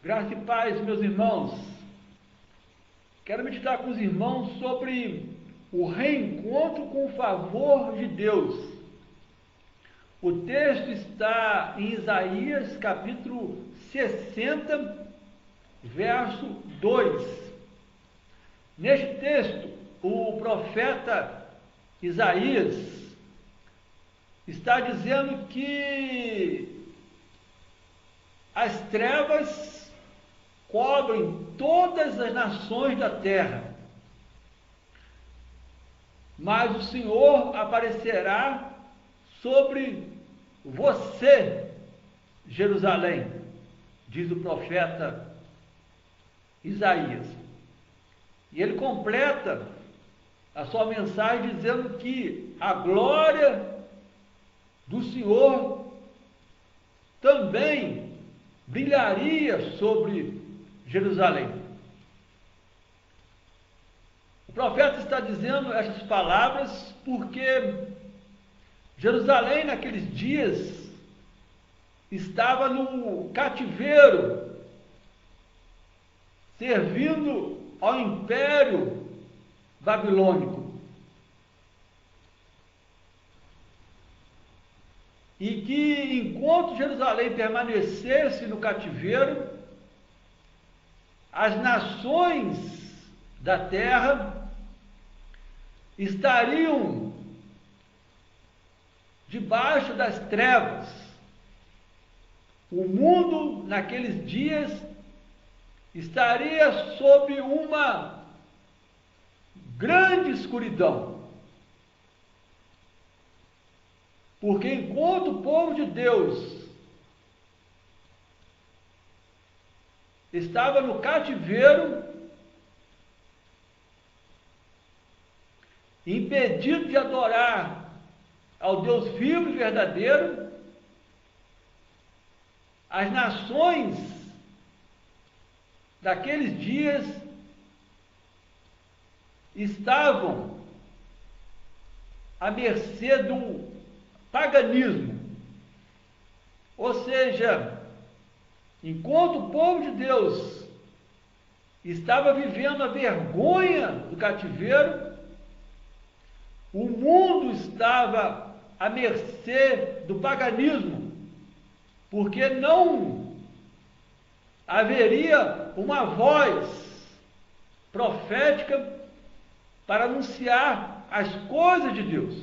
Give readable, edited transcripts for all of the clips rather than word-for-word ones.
Graça e paz, meus irmãos. Quero meditar com os irmãos sobre o reencontro com o favor de Deus. O texto está em Isaías, capítulo 60, verso 2. Neste texto, o profeta Isaías está dizendo que as trevas cobrem todas as nações da terra, mas o Senhor aparecerá sobre você, Jerusalém, diz o profeta Isaías. E ele completa a sua mensagem dizendo que a glória do Senhor também brilharia sobre Jerusalém. O profeta está dizendo essas palavras porque Jerusalém naqueles dias estava no cativeiro, servindo ao Império Babilônico. E que enquanto Jerusalém permanecesse no cativeiro, as nações da terra estariam debaixo das trevas. O mundo naqueles dias estaria sob uma grande escuridão. Porque enquanto o povo de Deus estava no cativeiro, impedido de adorar ao Deus vivo e verdadeiro, as nações daqueles dias estavam à mercê do paganismo. Ou seja, enquanto o povo de Deus estava vivendo a vergonha do cativeiro, o mundo estava à mercê do paganismo, porque não haveria uma voz profética para anunciar as coisas de Deus.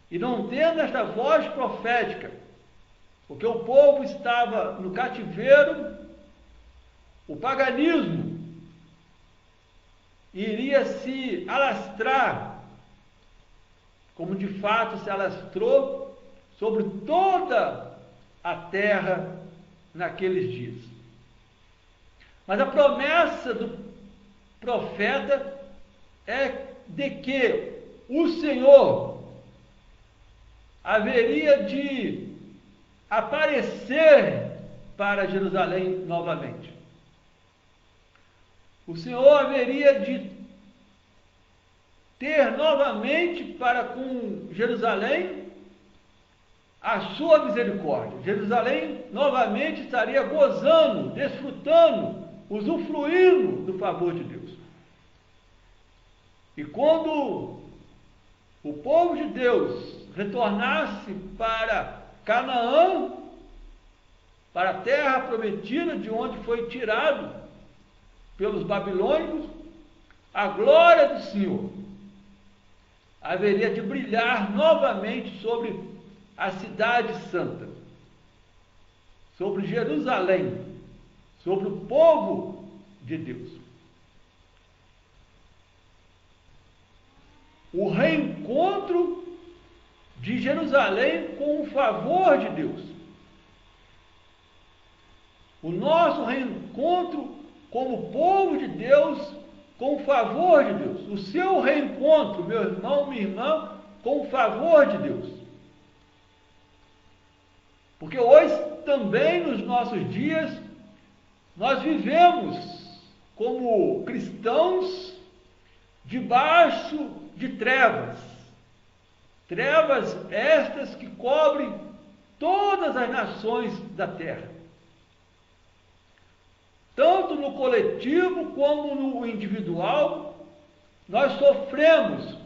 E não tendo esta voz profética, porque o povo estava no cativeiro, o paganismo iria se alastrar, como de fato se alastrou, sobre toda a terra naqueles dias. Mas a promessa do profeta é de que o Senhor haveria de aparecer para Jerusalém novamente. O Senhor haveria de ter novamente para com Jerusalém a sua misericórdia. Jerusalém novamente estaria gozando, desfrutando, usufruindo do favor de Deus. E quando o povo de Deus retornasse para Canaã, para a terra prometida, de onde foi tirado pelos babilônicos, a glória do Senhor haveria de brilhar novamente sobre a cidade santa, sobre Jerusalém, sobre o povo de Deus. O reencontro de Jerusalém com o favor de Deus. O nosso reencontro como povo de Deus com o favor de Deus. O seu reencontro, meu irmão, minha irmã, com o favor de Deus. Porque hoje também, nos nossos dias, nós vivemos como cristãos debaixo de trevas. Trevas estas que cobrem todas as nações da terra. no coletivo como no individual, nós sofremos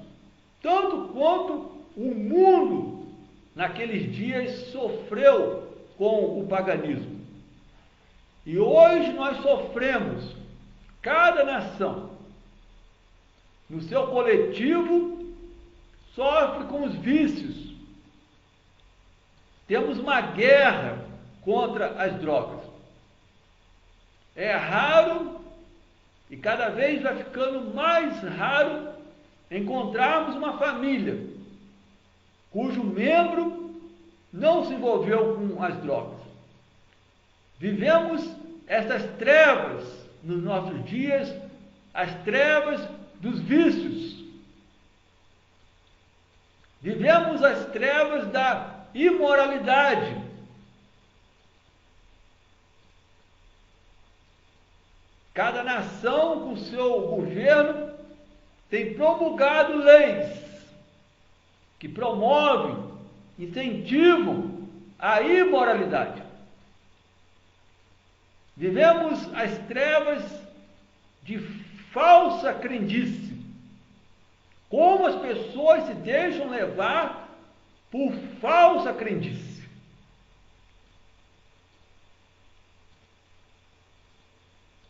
tanto quanto o mundo naqueles dias sofreu com o paganismo. E hoje nós sofremos, cada nação, no seu coletivo, sofre com os vícios. Temos uma guerra contra as drogas. É raro, e cada vez vai ficando mais raro, encontrarmos uma família cujo membro não se envolveu com as drogas. Vivemos essas trevas nos nossos dias, as trevas dos vícios. Vivemos as trevas da imoralidade. Cada nação com seu governo tem promulgado leis que promovem, incentivam a imoralidade. Vivemos as trevas de falsa crendice. Como as pessoas se deixam levar por falsa crendice.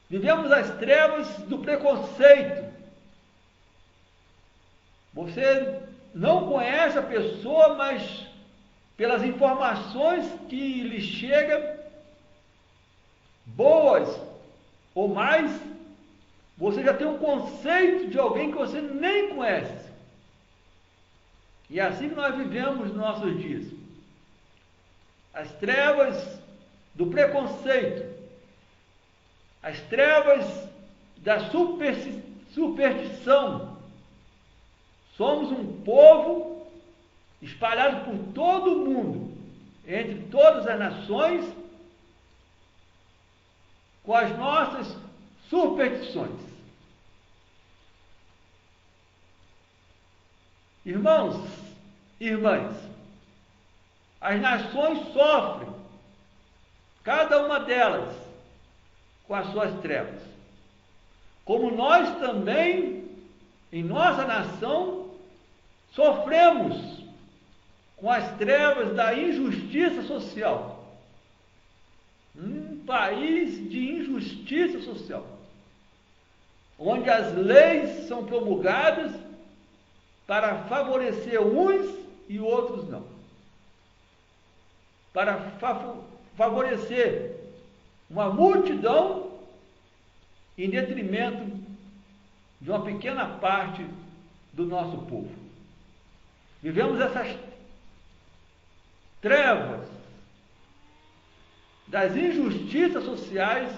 Vivemos as trevas do preconceito. Você não conhece a pessoa, mas pelas informações que lhe chegam, boas ou mais, você já tem um conceito de alguém que você nem conhece. E é assim que nós vivemos nos nossos dias. As trevas do preconceito, as trevas da superstição. Somos um povo espalhado por todo o mundo, entre todas as nações, com as nossas superstições. Irmãos e irmãs, as nações sofrem, cada uma delas, com as suas trevas. Como nós também, em nossa nação, sofremos com as trevas da injustiça social. Um país de injustiça social, onde as leis são promulgadas para favorecer uns e outros não. Para favorecer uma multidão em detrimento de uma pequena parte do nosso povo. Vivemos essas trevas das injustiças sociais,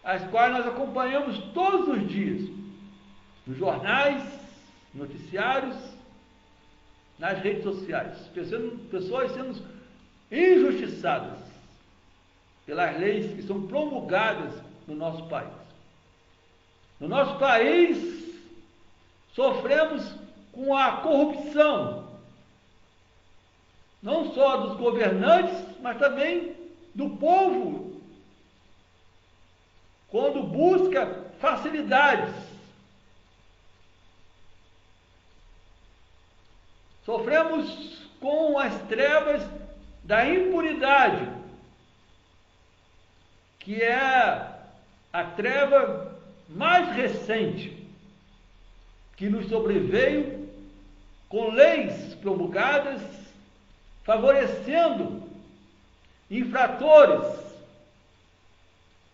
as quais nós acompanhamos todos os dias, nos jornais, noticiários, nas redes sociais. Pessoas sendo injustiçadas pelas leis que são promulgadas no nosso país. No nosso país, sofremos com a corrupção, não só dos governantes, mas também do povo, quando busca facilidades. Sofremos com as trevas da impunidade, que é a treva mais recente que nos sobreveio, com leis promulgadas favorecendo infratores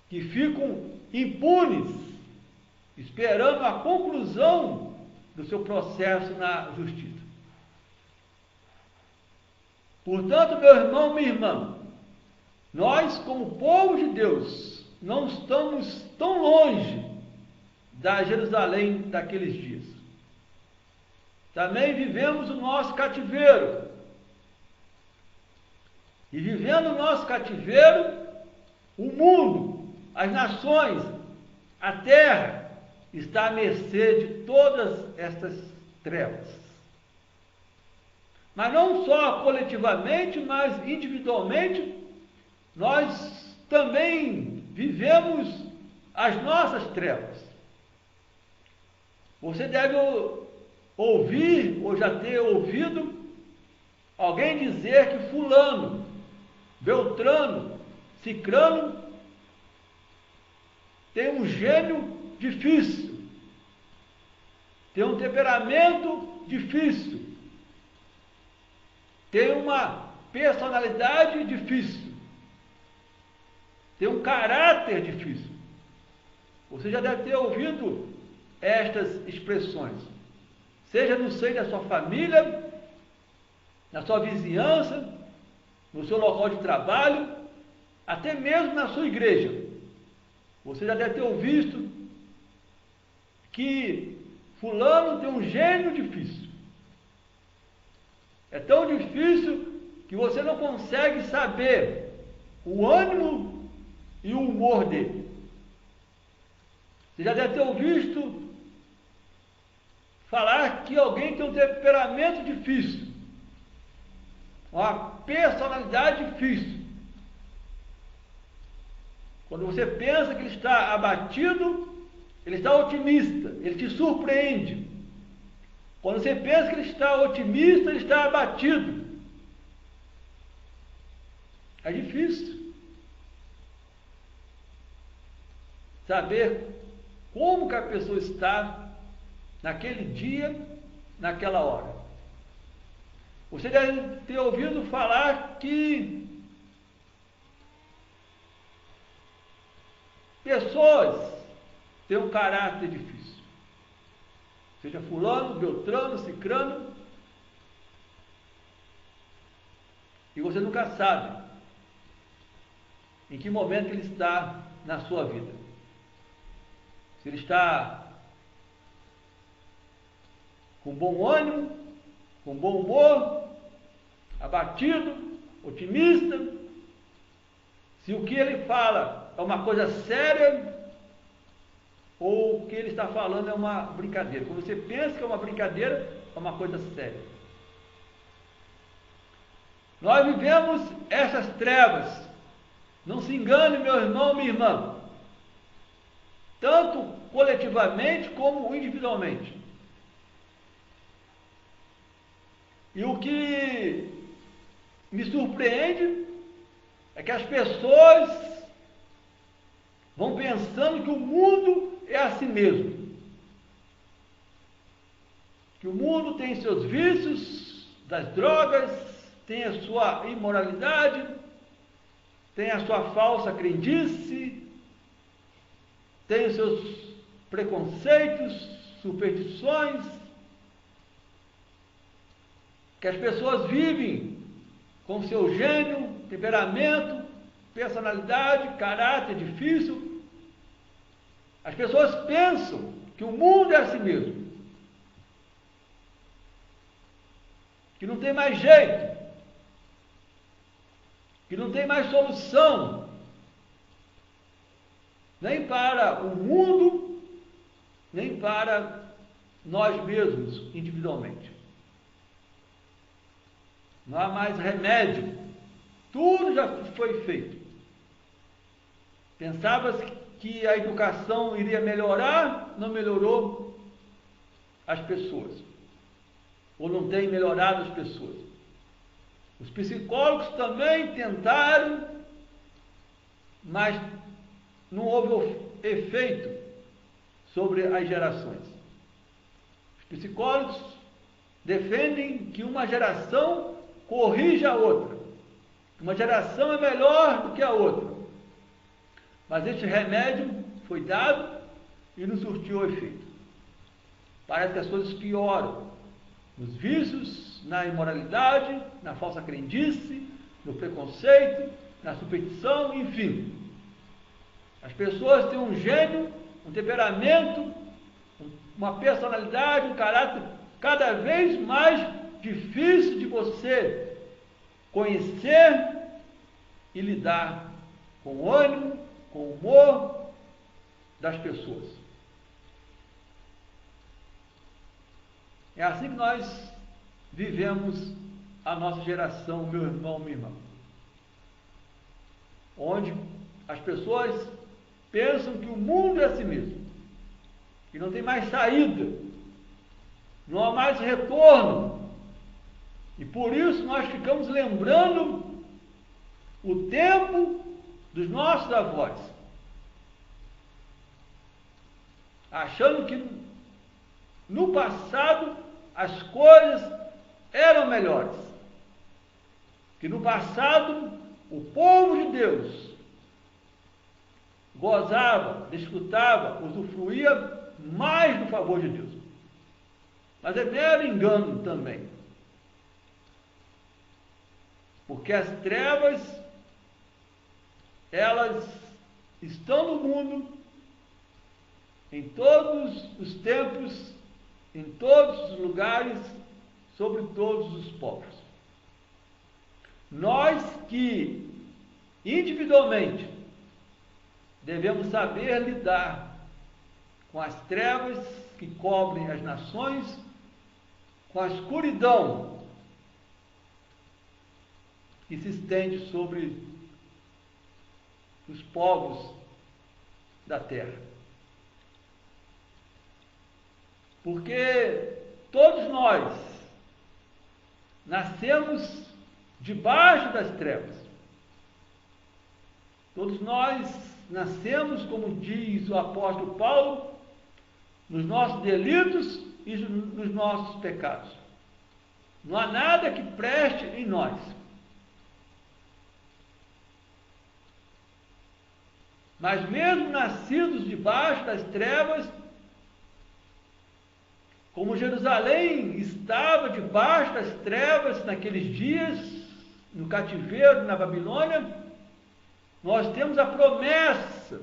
que ficam impunes, esperando a conclusão do seu processo na justiça. Portanto, meu irmão, minha irmã, nós, como povo de Deus, não estamos tão longe da Jerusalém daqueles dias. Também vivemos o nosso cativeiro. E vivendo o nosso cativeiro, o mundo, as nações, a terra, está à mercê de todas estas trevas. Mas não só coletivamente, mas individualmente, nós também vivemos as nossas trevas. Você deve ouvir, ou já ter ouvido, alguém dizer que fulano, beltrano, cicrano tem um gênio difícil, tem um temperamento difícil, tem uma personalidade difícil, tem um caráter difícil. Você já deve ter ouvido estas expressões, seja no seio da sua família, na sua vizinhança, no seu local de trabalho, até mesmo na sua igreja. Você já deve ter ouvido que fulano tem um gênio difícil. É tão difícil que você não consegue saber o ânimo e o humor dele. Você já deve ter ouvido falar que alguém tem um temperamento difícil, uma personalidade difícil. Quando você pensa que ele está abatido, ele está otimista, ele te surpreende. Quando você pensa que ele está otimista, ele está abatido. É difícil saber como que a pessoa está naquele dia, naquela hora. Você deve ter ouvido falar que pessoas têm um caráter difícil. Seja fulano, beltrano, cicrano. E você nunca sabe em que momento ele está na sua vida. Se ele está com bom ânimo, com bom humor, abatido, otimista, se o que ele fala é uma coisa séria, ou o que ele está falando é uma brincadeira. Quando você pensa que é uma brincadeira, é uma coisa séria. Nós vivemos essas trevas. Não se engane, meu irmão, minha irmã. Tanto coletivamente como individualmente. E o que me surpreende é que as pessoas vão pensando que o mundo é assim mesmo. Que o mundo tem seus vícios, das drogas, tem a sua imoralidade, tem a sua falsa crendice, tem os seus preconceitos, superstições, que as pessoas vivem com seu gênio, temperamento, personalidade, caráter difícil. As pessoas pensam que o mundo é assim mesmo, que não tem mais jeito, que não tem mais solução, nem para o mundo, nem para nós mesmos individualmente. Não há mais remédio, tudo já foi feito. Pensava-se que a educação iria melhorar, não melhorou as pessoas, ou não tem melhorado as pessoas. Os psicólogos também tentaram, mas não houve efeito sobre as gerações. Os psicólogos defendem que uma geração corrige a outra, uma geração é melhor do que a outra. Mas este remédio foi dado e não surtiu efeito. Parece que as coisas pioram. Nos vícios, na imoralidade, na falsa crendice, no preconceito, na superstição, enfim. As pessoas têm um gênio, um temperamento, uma personalidade, um caráter cada vez mais difícil de você conhecer e lidar com o ânimo, com o humor das pessoas. É assim que nós vivemos a nossa geração, meu irmão, minha irmã. Onde as pessoas pensam que o mundo é assim mesmo, que não tem mais saída, não há mais retorno, e por isso nós ficamos lembrando o tempo dos nossos avós, achando que no passado as coisas eram melhores, que no passado o povo de Deus gozava, desfrutava, usufruía mais do favor de Deus. Mas é mero engano também, porque as trevas, elas estão no mundo, em todos os tempos, em todos os lugares, sobre todos os povos. Nós que individualmente devemos saber lidar com as trevas que cobrem as nações, com a escuridão que se estende sobre os povos da terra. Porque todos nós nascemos debaixo das trevas. Todos nós nascemos, como diz o apóstolo Paulo, nos nossos delitos e nos nossos pecados. Não há nada que preste em nós. Mas mesmo nascidos debaixo das trevas, como Jerusalém estava debaixo das trevas naqueles dias, no cativeiro, na Babilônia, nós temos a promessa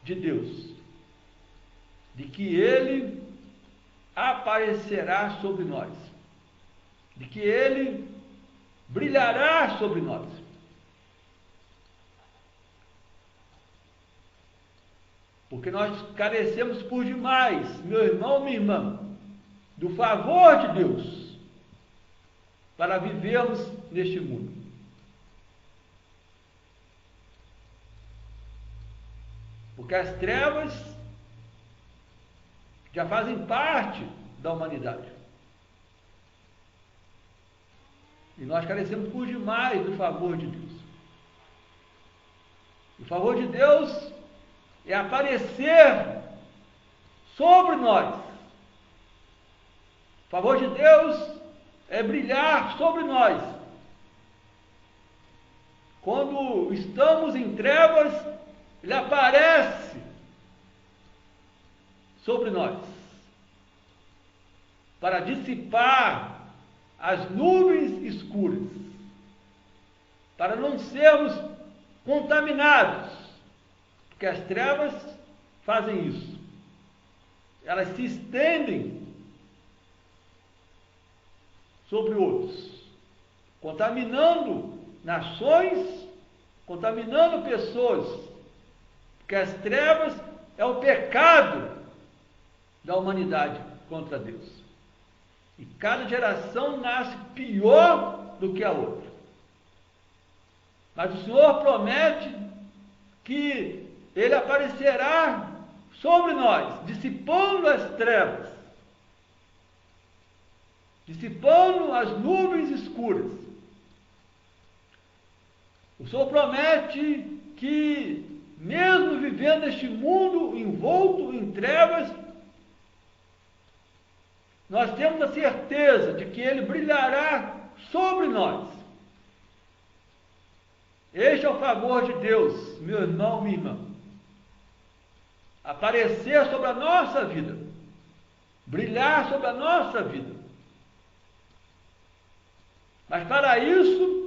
de Deus, de que Ele aparecerá sobre nós, de que Ele brilhará sobre nós. Porque nós carecemos por demais, meu irmão, minha irmã, do favor de Deus para vivermos neste mundo. Porque as trevas já fazem parte da humanidade. E nós carecemos por demais do favor de Deus. O favor de Deus é aparecer sobre nós. O favor de Deus é brilhar sobre nós. Quando estamos em trevas, Ele aparece sobre nós para dissipar as nuvens escuras, para não sermos contaminados, porque as trevas fazem isso. Elas se estendem sobre outros, contaminando nações, contaminando pessoas, porque as trevas é o pecado da humanidade contra Deus. E cada geração nasce pior do que a outra. Mas o Senhor promete que Ele aparecerá sobre nós, dissipando as trevas, dissipando as nuvens escuras. O Senhor promete que, mesmo vivendo este mundo envolto em trevas, nós temos a certeza de que Ele brilhará sobre nós. Este é o favor de Deus, meu irmão, minha irmã. Aparecer sobre a nossa vida, brilhar sobre a nossa vida. Mas para isso,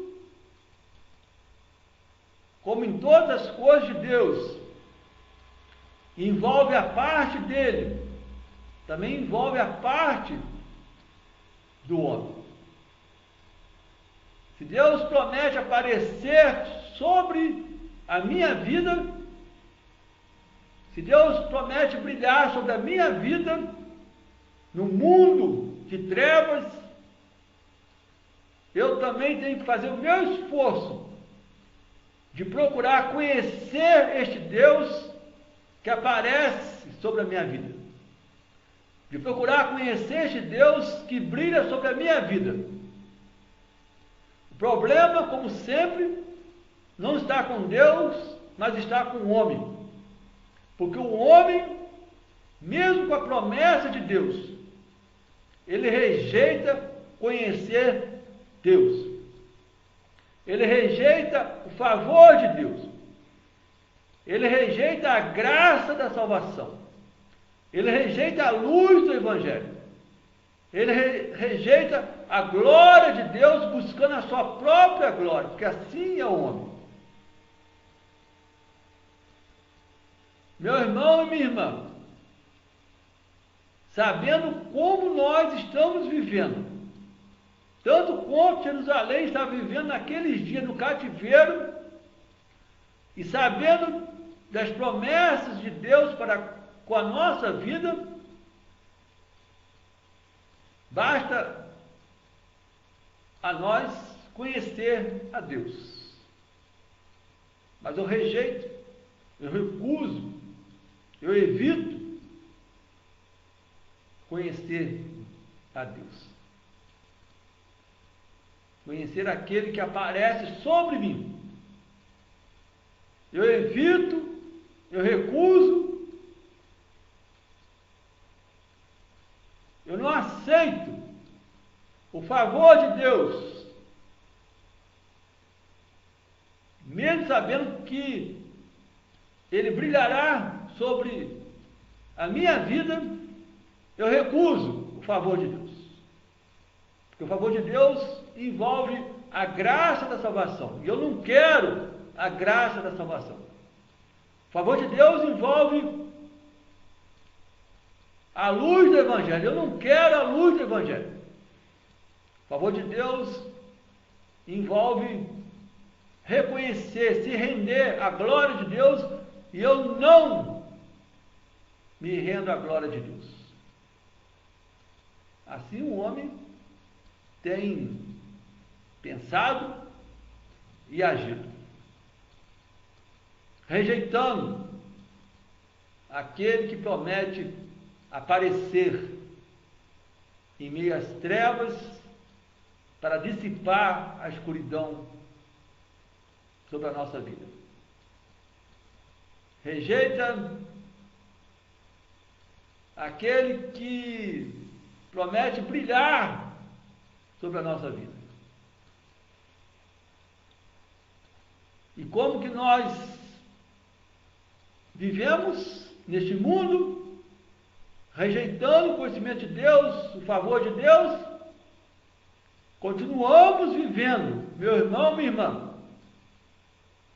como em todas as coisas de Deus, envolve a parte dele, também envolve a parte do homem. Se Deus promete aparecer sobre a minha vida, se Deus promete brilhar sobre a minha vida, no mundo de trevas, eu também tenho que fazer o meu esforço de procurar conhecer este Deus que aparece sobre a minha vida, de procurar conhecer este Deus que brilha sobre a minha vida. O problema, como sempre, não está com Deus, mas está com o homem, porque o homem, mesmo com a promessa de Deus, ele rejeita conhecer Deus. Ele rejeita o favor de Deus. Ele rejeita a graça da salvação. Ele rejeita a luz do Evangelho. Ele rejeita a glória de Deus, buscando a sua própria glória, porque assim é o homem. Meu irmão e minha irmã, sabendo como nós estamos vivendo, tanto quanto Jerusalém está vivendo naqueles dias no cativeiro, e sabendo das promessas de Deus para com a nossa vida, basta a nós conhecer a Deus. Mas eu rejeito, eu recuso, eu evito conhecer a Deus. Conhecer aquele que aparece sobre mim. Eu evito, eu recuso, eu não aceito o favor de Deus, mesmo sabendo que Ele brilhará sobre a minha vida, eu recuso o favor de Deus. Porque o favor de Deus envolve a graça da salvação. E eu não quero a graça da salvação. O favor de Deus envolve a luz do Evangelho. Eu não quero a luz do Evangelho. O favor de Deus envolve reconhecer, se render à glória de Deus, e eu não me rendo à glória de Deus. Assim o homem tem pensado e agido, rejeitando aquele que promete aparecer em meio às trevas para dissipar a escuridão sobre a nossa vida. Rejeita aquele que promete brilhar sobre a nossa vida. E como que nós vivemos neste mundo, rejeitando o conhecimento de Deus, o favor de Deus? Continuamos vivendo, meu irmão, minha irmã,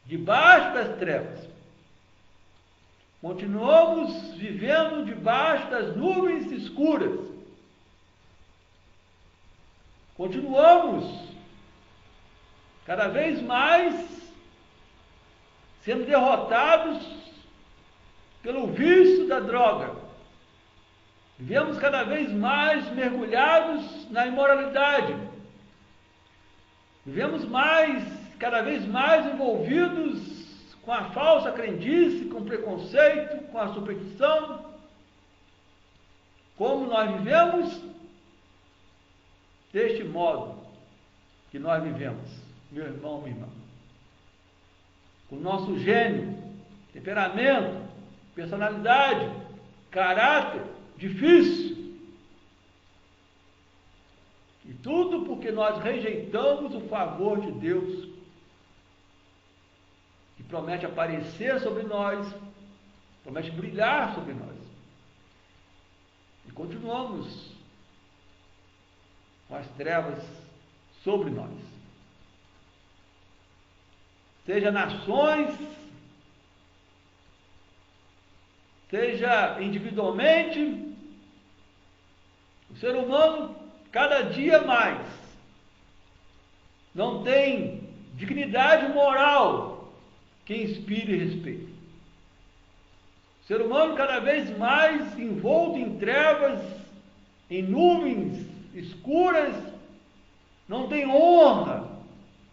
debaixo das trevas. Continuamos vivendo debaixo das nuvens escuras. Continuamos cada vez mais sendo derrotados pelo vício da droga. Vivemos cada vez mais mergulhados na imoralidade. Vivemos cada vez mais envolvidos com a falsa crendice, com o preconceito, com a superstição. Como nós vivemos? Deste modo que nós vivemos, meu irmão, minha irmã. Com o nosso gênio, temperamento, personalidade, caráter difícil. E tudo porque nós rejeitamos o favor de Deus, que promete aparecer sobre nós, promete brilhar sobre nós. E continuamos com as trevas sobre nós. Seja nações, seja individualmente, o ser humano cada dia mais não tem dignidade moral que inspire respeito. O ser humano cada vez mais envolto em trevas, em nuvens escuras, não tem honra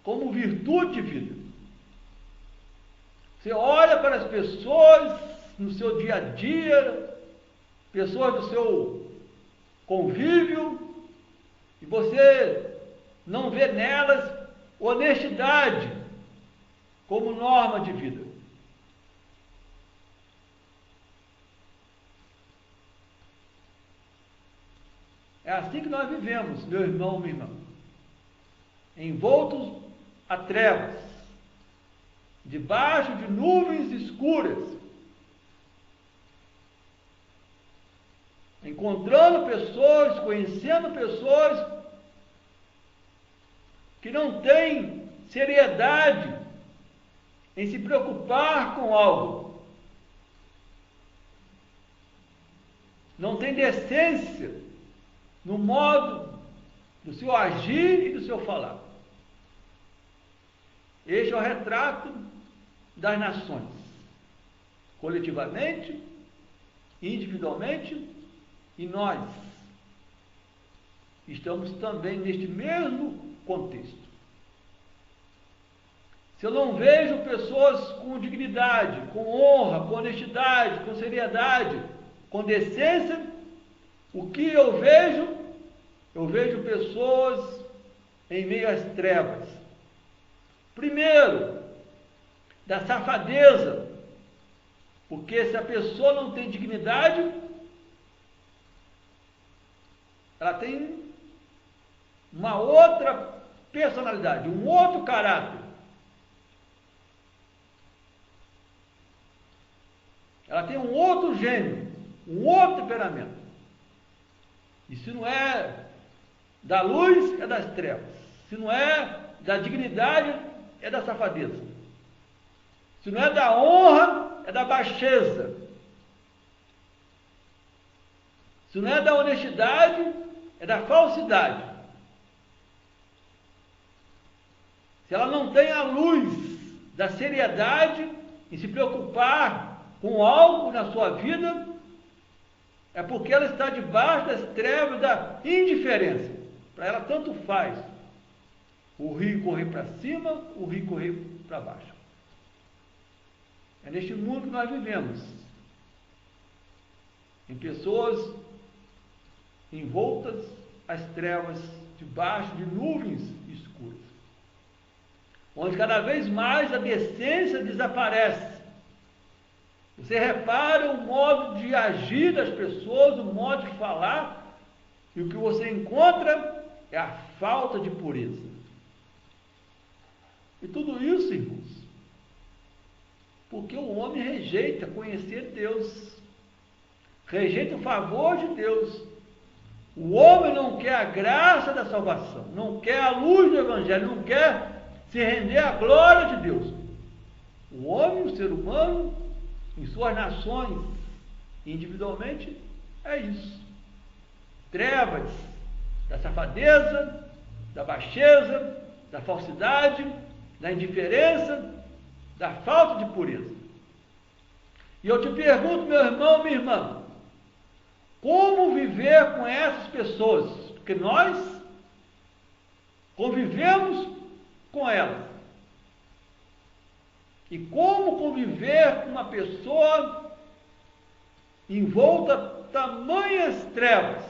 como virtude de vida. Você olha para as pessoas no seu dia a dia, pessoas do seu convívio, e você não vê nelas honestidade como norma de vida. É assim que nós vivemos, meu irmão, minha irmã, envoltos a trevas, debaixo de nuvens escuras, encontrando pessoas, conhecendo pessoas que não têm seriedade em se preocupar com algo, não tem decência no modo do seu agir e do seu falar. Este é o retrato das nações, coletivamente, individualmente, e nós estamos também neste mesmo contexto. Se eu não vejo pessoas com dignidade, com honra, com honestidade, com seriedade, com decência, o que eu vejo? Eu vejo pessoas em meio às trevas. Primeiro, da safadeza, porque se a pessoa não tem dignidade, ela tem uma outra personalidade, um outro caráter. Ela tem um outro gênio, um outro temperamento. E se não é da luz, é das trevas. Se não é da dignidade, é da safadeza. Se não é da honra, é da baixeza. Se não é da honestidade, é da falsidade. Se ela não tem a luz da seriedade em se preocupar com algo na sua vida, é porque ela está debaixo das trevas da indiferença. Para ela tanto faz o rio correr para cima, o rio correr para baixo. É neste mundo que nós vivemos, em pessoas envoltas às trevas, debaixo de nuvens escuras, onde cada vez mais a decência desaparece. Você repara o modo de agir das pessoas, o modo de falar, e o que você encontra é a falta de pureza. E tudo isso, irmãos, porque o homem rejeita conhecer Deus, rejeita o favor de Deus. O homem não quer a graça da salvação, não quer a luz do Evangelho, não quer se render à glória de Deus. O homem, o ser humano, em suas nações, individualmente, é isso. Trevas da safadeza, da baixeza, da falsidade, da indiferença, da falta de pureza. E eu te pergunto, meu irmão, minha irmã, como viver com essas pessoas? Porque nós convivemos com elas. E como conviver com uma pessoa envolta tamanhas trevas?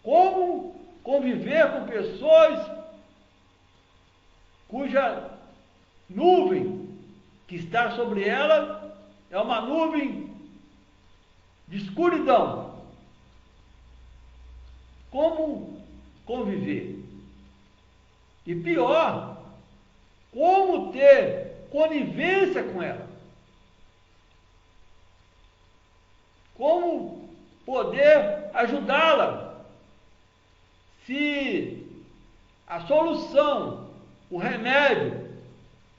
Como conviver com pessoas cuja nuvem que está sobre ela é uma nuvem de escuridão? Como conviver? E pior, como ter conivência com ela? Como poder ajudá-la? Se a solução, o remédio,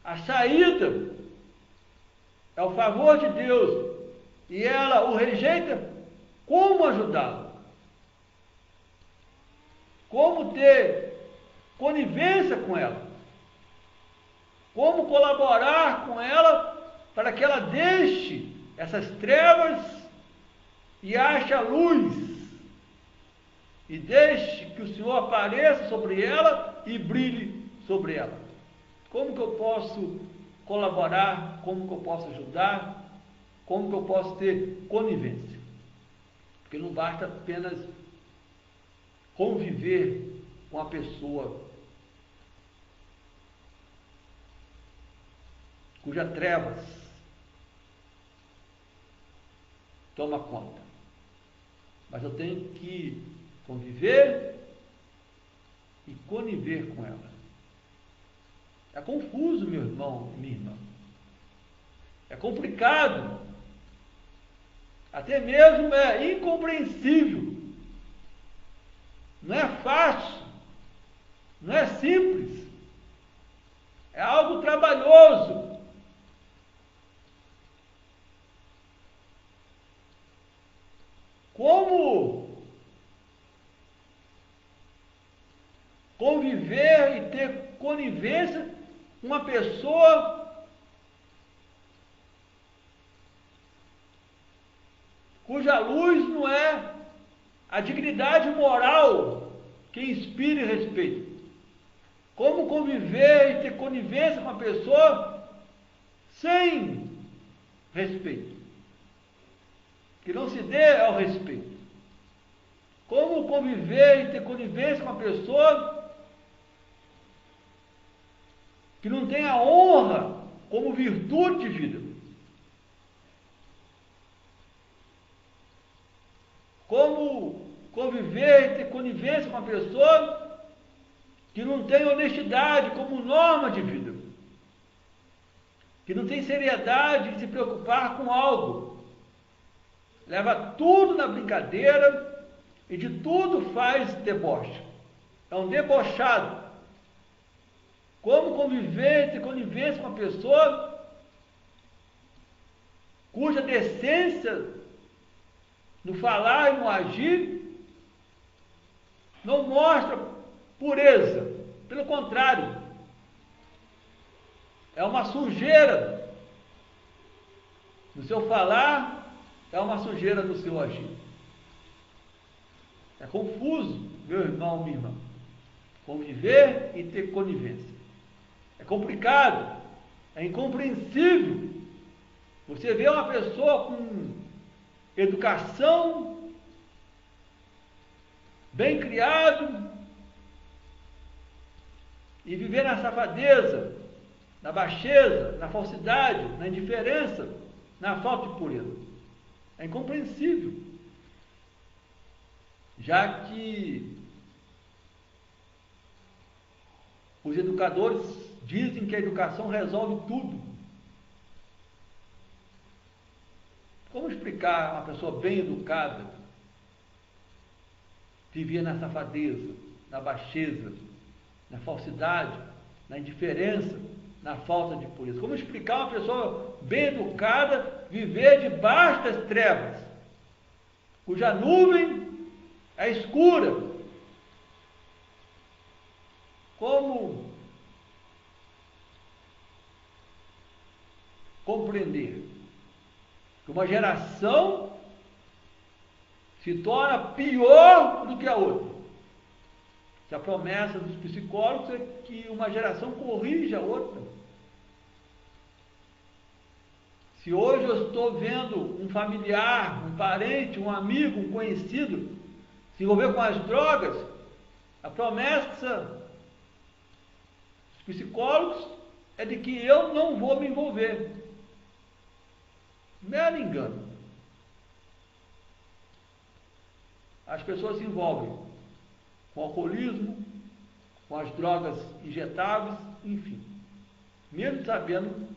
a saída é o favor de Deus e ela o rejeita, como ajudá-la? Como ter conivência com ela? Como colaborar com ela para que ela deixe essas trevas e ache a luz e deixe que o Senhor apareça sobre ela e brilhe sobre ela? Como que eu posso colaborar, como que eu posso ajudar, como que eu posso ter conivência. Porque não basta apenas conviver com a pessoa cuja trevas toma conta. Mas eu tenho que conviver e conviver com ela. É confuso, meu irmão e minha irmã. É complicado. Até mesmo é incompreensível. Não é fácil. Não é simples. É algo trabalhoso. Como conviver e ter conivência com uma pessoa cuja luz não é a dignidade moral que inspire respeito? Como conviver e ter conivência com uma pessoa sem respeito, que não se dê ao respeito? Como conviver e ter conivência com uma pessoa que não tem a honra como virtude de vida? Como conviver e ter conivência com uma pessoa que não tem honestidade como norma de vida? Que não tem seriedade de se preocupar com algo. Leva tudo na brincadeira e de tudo faz deboche. É um debochado. Como conviver e ter conivência com uma pessoa cuja decência no falar e no agir não mostra pureza. Pelo contrário, é uma sujeira no seu falar, é uma sujeira no seu agir. É confuso, meu irmão, minha irmã, conviver e ter conivência. É complicado, é incompreensível. Você vê uma pessoa com educação, bem criado, e viver na safadeza, na baixeza, na falsidade, na indiferença, na falta de pureza. É incompreensível. Já que os educadores dizem que a educação resolve tudo. Como explicar uma pessoa bem educada vivia na safadeza, na baixeza, na falsidade, na indiferença, na falta de pureza? Como explicar uma pessoa bem educada viver debaixo das trevas, cuja nuvem é escura? Como compreender que uma geração se torna pior do que a outra? Se a promessa dos psicólogos é que uma geração corrige a outra. Se hoje eu estou vendo um familiar, um parente, um amigo, um conhecido se envolver com as drogas, a promessa dos psicólogos é de que eu não vou me envolver. Mero engano. As pessoas se envolvem com alcoolismo, com as drogas injetáveis, enfim, mesmo sabendo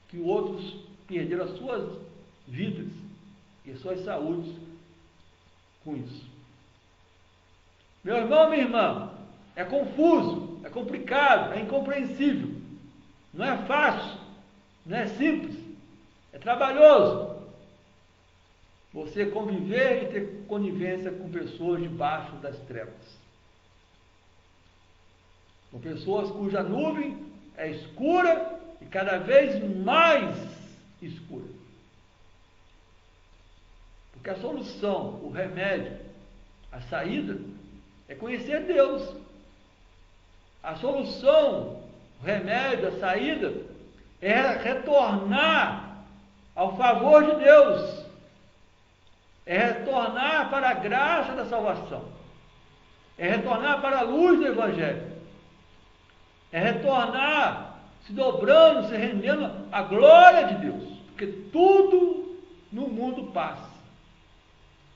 que outros perderam as suas vidas e as suas saúdes com isso. Meu irmão, minha irmã, é confuso, é complicado, é incompreensível, não é fácil, não é simples, é trabalhoso você conviver e ter conivência com pessoas debaixo das trevas, com pessoas cuja nuvem é escura e cada vez mais escura. Porque a solução, o remédio, a saída é conhecer Deus. A solução, o remédio, a saída é retornar ao favor de Deus, é retornar para a graça da salvação, é retornar para a luz do Evangelho, é retornar se dobrando, se rendendo à glória de Deus, porque tudo no mundo passa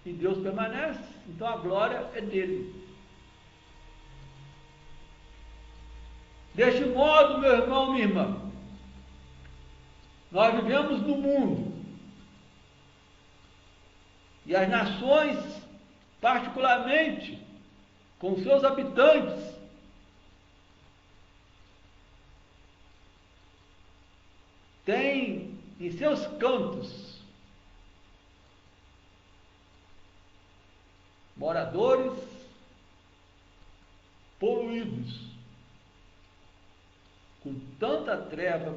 e Deus permanece, então a glória é dele. Deste modo, meu irmão, minha irmã, nós vivemos no mundo e as nações, particularmente com seus habitantes, têm em seus cantos moradores poluídos com tanta treva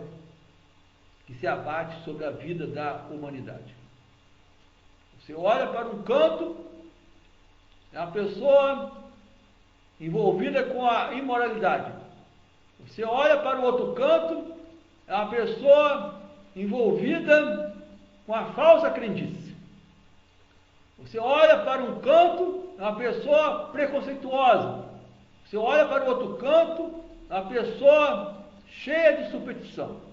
que se abate sobre a vida da humanidade. Você olha para um canto, é uma pessoa envolvida com a imoralidade. Você olha para o outro canto, é uma pessoa envolvida com a falsa crendice. Você olha para um canto, é uma pessoa preconceituosa. Você olha para o outro canto, é uma pessoa cheia de superstição.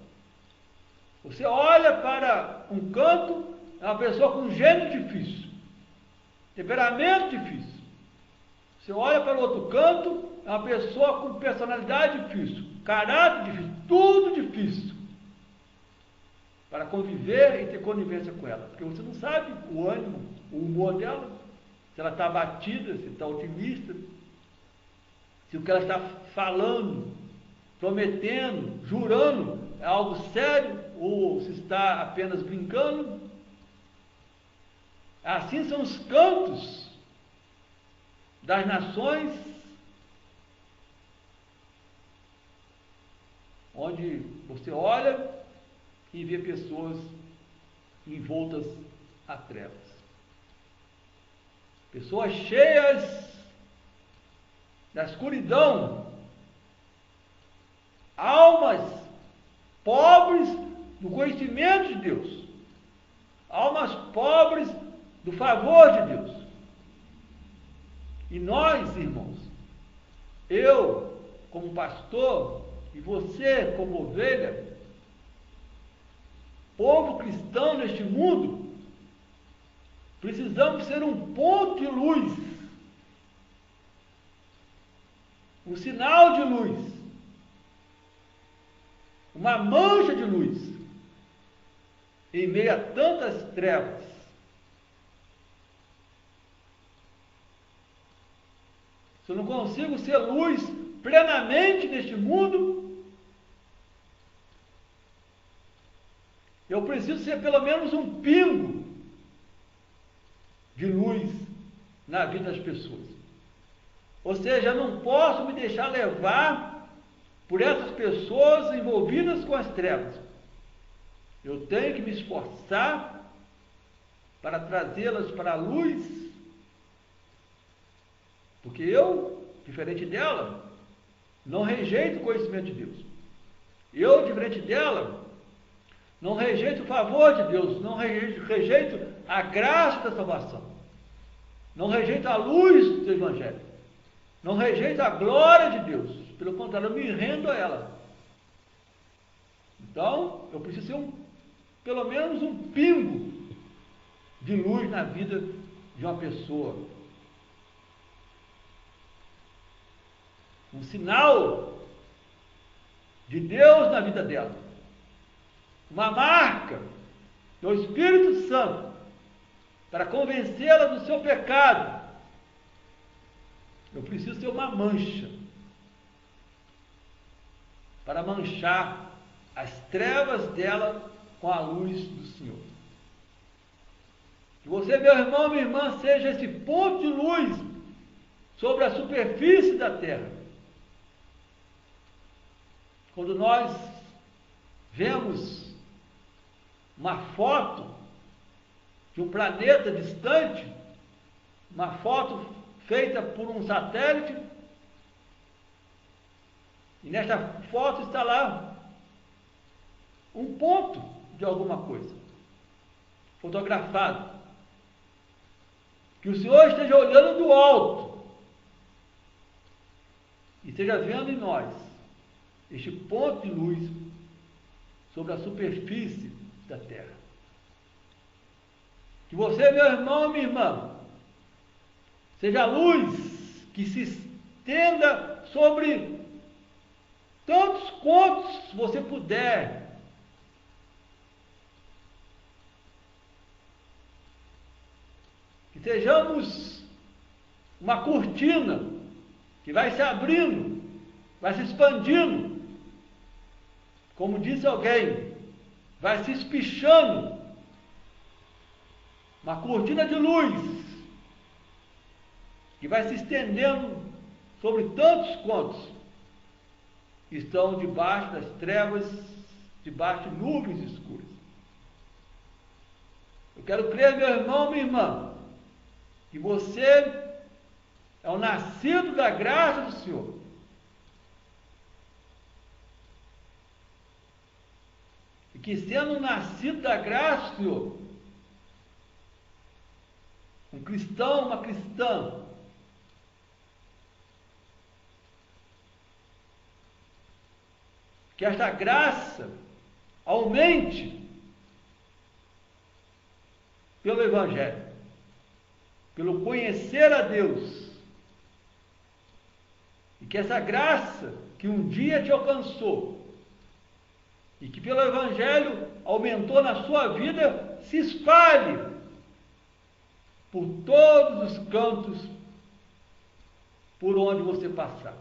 Você olha para um canto, é uma pessoa com gênio difícil, temperamento difícil. Você olha para o outro canto, é uma pessoa com personalidade difícil, caráter difícil, tudo difícil para conviver e ter convivência com ela, porque você não sabe o ânimo, o humor dela, se ela está abatida, se está otimista, se o que ela está falando, prometendo, jurando é algo sério ou se está apenas brincando. Assim são os cantos das nações, onde você olha e vê pessoas envoltas a trevas, pessoas cheias da escuridão, almas pobres do conhecimento de Deus, almas pobres do favor de Deus. E nós, irmãos, eu como pastor e você como ovelha, povo cristão neste mundo, precisamos ser um ponto de luz, um sinal de luz, uma mancha de luz em meio a tantas trevas. Se eu não consigo ser luz plenamente neste mundo, eu preciso ser pelo menos um pingo de luz na vida das pessoas. Ou seja, eu não posso me deixar levar por essas pessoas envolvidas com as trevas. Eu tenho que me esforçar para trazê-las para a luz, porque eu, diferente dela, não rejeito o conhecimento de Deus. Eu, diferente dela, não rejeito o favor de Deus, não rejeito a graça da salvação, não rejeito a luz do Evangelho, não rejeito a glória de Deus, pelo contrário, eu me rendo a ela. Então, eu preciso ser pelo menos um pingo de luz na vida de uma pessoa, um sinal de Deus na vida dela, uma marca do Espírito Santo para convencê-la do seu pecado. Eu preciso ser uma mancha para manchar as trevas dela com a luz do Senhor. Que você, meu irmão, minha irmã, seja esse ponto de luz sobre a superfície da terra. Quando nós vemos uma foto de um planeta distante, uma foto feita por um satélite, e nesta foto está lá um ponto de alguma coisa, fotografado. Que o Senhor esteja olhando do alto e esteja vendo em nós este ponto de luz sobre a superfície da terra. Que você, meu irmão, minha irmã, seja a luz que se estenda sobre tantos quantos você puder. Que sejamos uma cortina que vai se abrindo, vai se expandindo. Como disse alguém, vai se espichando. Uma cortina de luz que vai se estendendo sobre tantos quantos estão debaixo das trevas, debaixo de nuvens escuras. Eu quero crer, meu irmão, minha irmã, que você é o nascido da graça do Senhor. E que sendo nascido da graça do Senhor, um cristão, uma cristã, que esta graça aumente pelo Evangelho, pelo conhecer a Deus, e que essa graça que um dia te alcançou, e que pelo Evangelho aumentou na sua vida, se espalhe por todos os cantos por onde você passar.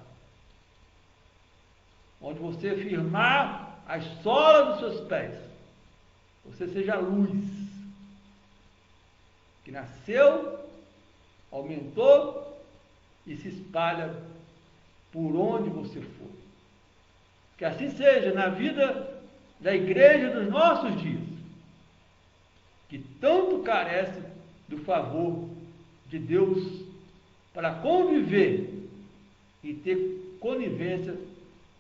Onde você firmar as solas dos seus pés, você seja a luz que nasceu, aumentou e se espalha por onde você for. Que assim seja na vida da igreja dos nossos dias, que tanto carece do favor de Deus para conviver e ter conivência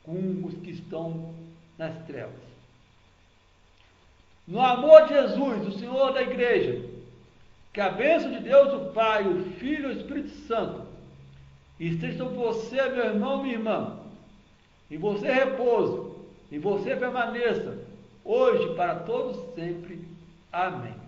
com os que estão nas trevas. No amor de Jesus, o Senhor da igreja, que a bênção de Deus, o Pai, o Filho e o Espírito Santo esteja com você, meu irmão, minha irmã, e você repouso, e você permaneça, hoje para todos sempre. Amém.